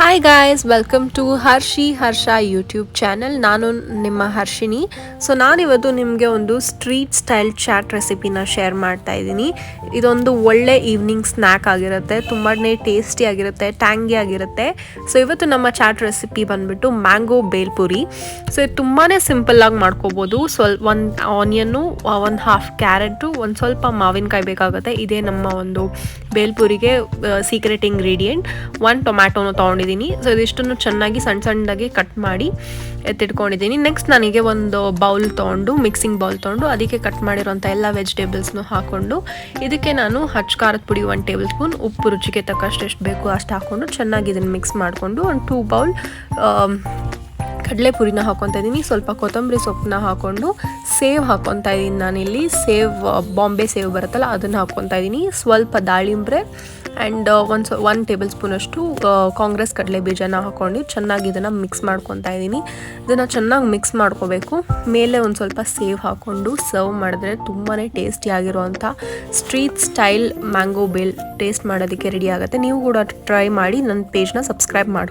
Hi guys, welcome to Harsha YouTube channel. ನಾನು ನಿಮ್ಮ Harshini. So ನಾನಿವತ್ತು ನಿಮಗೆ ಒಂದು ಸ್ಟ್ರೀಟ್ ಸ್ಟೈಲ್ ಚಾಟ್ ರೆಸಿಪಿನ ಶೇರ್ ಮಾಡ್ತಾ ಇದ್ದೀನಿ. ಇದೊಂದು ಒಳ್ಳೆ ಈವ್ನಿಂಗ್ ಸ್ನ್ಯಾಕ್ ಆಗಿರುತ್ತೆ, ತುಂಬಾ ಟೇಸ್ಟಿ ಆಗಿರುತ್ತೆ, ಟ್ಯಾಂಗಿ ಆಗಿರುತ್ತೆ. ಸೊ ಇವತ್ತು ನಮ್ಮ ಚಾಟ್ ರೆಸಿಪಿ ಬಂದ್ಬಿಟ್ಟು ಮ್ಯಾಂಗೋ ಬೇಲ್ಪುರಿ. ಸೊ ಇದು ತುಂಬಾ ಸಿಂಪಲ್ಲಾಗಿ ಮಾಡ್ಕೋಬೋದು. ಒಂದು ಆನಿಯನ್ನು, ಒಂದು ಹಾಫ್ ಕ್ಯಾರೆಟು, ಒಂದು ಸ್ವಲ್ಪ ಮಾವಿನಕಾಯಿ ಬೇಕಾಗುತ್ತೆ. ಇದೇ ನಮ್ಮ ಒಂದು ಬೇಲ್ಪುರಿಗೆ ಸೀಕ್ರೆಟ್ ಇಂಗ್ರೀಡಿಯೆಂಟ್. ಒಂದು ಟೊಮ್ಯಾಟೋನು ತೊಗೊಂಡಿದ್ದೀನಿ. ಸೊ ಇದಿಷ್ಟನ್ನು ಚೆನ್ನಾಗಿ ಸಣ್ಣದಾಗಿ ಕಟ್ ಮಾಡಿ ಎತ್ತಿಟ್ಕೊಂಡಿದ್ದೀನಿ. ನೆಕ್ಸ್ಟ್ ನನಗೆ ಒಂದು ಬೌಲ್ ತೊಗೊಂಡು, ಮಿಕ್ಸಿಂಗ್ ಬೌಲ್ ತೊಗೊಂಡು, ಅದಕ್ಕೆ ಕಟ್ ಮಾಡಿರೋಂಥ ಎಲ್ಲ ವೆಜಿಟೇಬಲ್ಸ್ನು ಹಾಕ್ಕೊಂಡು, ಇದಕ್ಕೆ ನಾನು ಖಾರದ ಪುಡಿ 1 ಟೇಬಲ್ ಸ್ಪೂನ್, ಉಪ್ಪು ರುಚಿಗೆ ತಕ್ಕಷ್ಟು ಎಷ್ಟು ಬೇಕು ಅಷ್ಟು ಹಾಕ್ಕೊಂಡು ಚೆನ್ನಾಗಿ ಇದನ್ನು ಮಿಕ್ಸ್ ಮಾಡಿಕೊಂಡು ಒಂದು 2 ಬೌಲ್ ಕಡಲೆಪುರಿನ ಹಾಕ್ಕೊತಾ ಇದ್ದೀನಿ. ಸ್ವಲ್ಪ ಕೊತ್ತಂಬರಿ ಸೊಪ್ಪನ್ನ ಹಾಕ್ಕೊಂಡು ಸೇವ್ ಹಾಕ್ಕೊತಾ ಇದ್ದೀನಿ. ನಾನಿಲ್ಲಿ ಬಾಂಬೆ ಸೇವ್ ಬರುತ್ತಲ್ಲ ಅದನ್ನು ಹಾಕ್ಕೊತಾ ಇದ್ದೀನಿ. ಸ್ವಲ್ಪ ದಾಳಿಂಬ್ರೆ ಆ್ಯಂಡ್ 1 ಟೇಬಲ್ ಸ್ಪೂನಷ್ಟು ಕಾಂಗ್ರೆಸ್ ಕಡಲೆ ಬೀಜನ ಹಾಕ್ಕೊಂಡು ಚೆನ್ನಾಗಿ ಇದನ್ನು ಮಿಕ್ಸ್ ಮಾಡ್ಕೊತಾ ಇದ್ದೀನಿ. ಇದನ್ನು ಚೆನ್ನಾಗಿ ಮಿಕ್ಸ್ ಮಾಡ್ಕೋಬೇಕು. ಮೇಲೆ ಒಂದು ಸ್ವಲ್ಪ ಸೇವ್ ಹಾಕ್ಕೊಂಡು ಸರ್ವ್ ಮಾಡಿದ್ರೆ ತುಂಬಾ ಟೇಸ್ಟಿ ಆಗಿರುವಂಥ street style mango bhel taste ಮಾಡೋದಕ್ಕೆ ರೆಡಿ ಆಗುತ್ತೆ. ನೀವು ಕೂಡ ಟ್ರೈ ಮಾಡಿ. ನನ್ನ ಪೇಜ್ನ ಸಬ್ಸ್ಕ್ರೈಬ್ ಮಾಡಿ.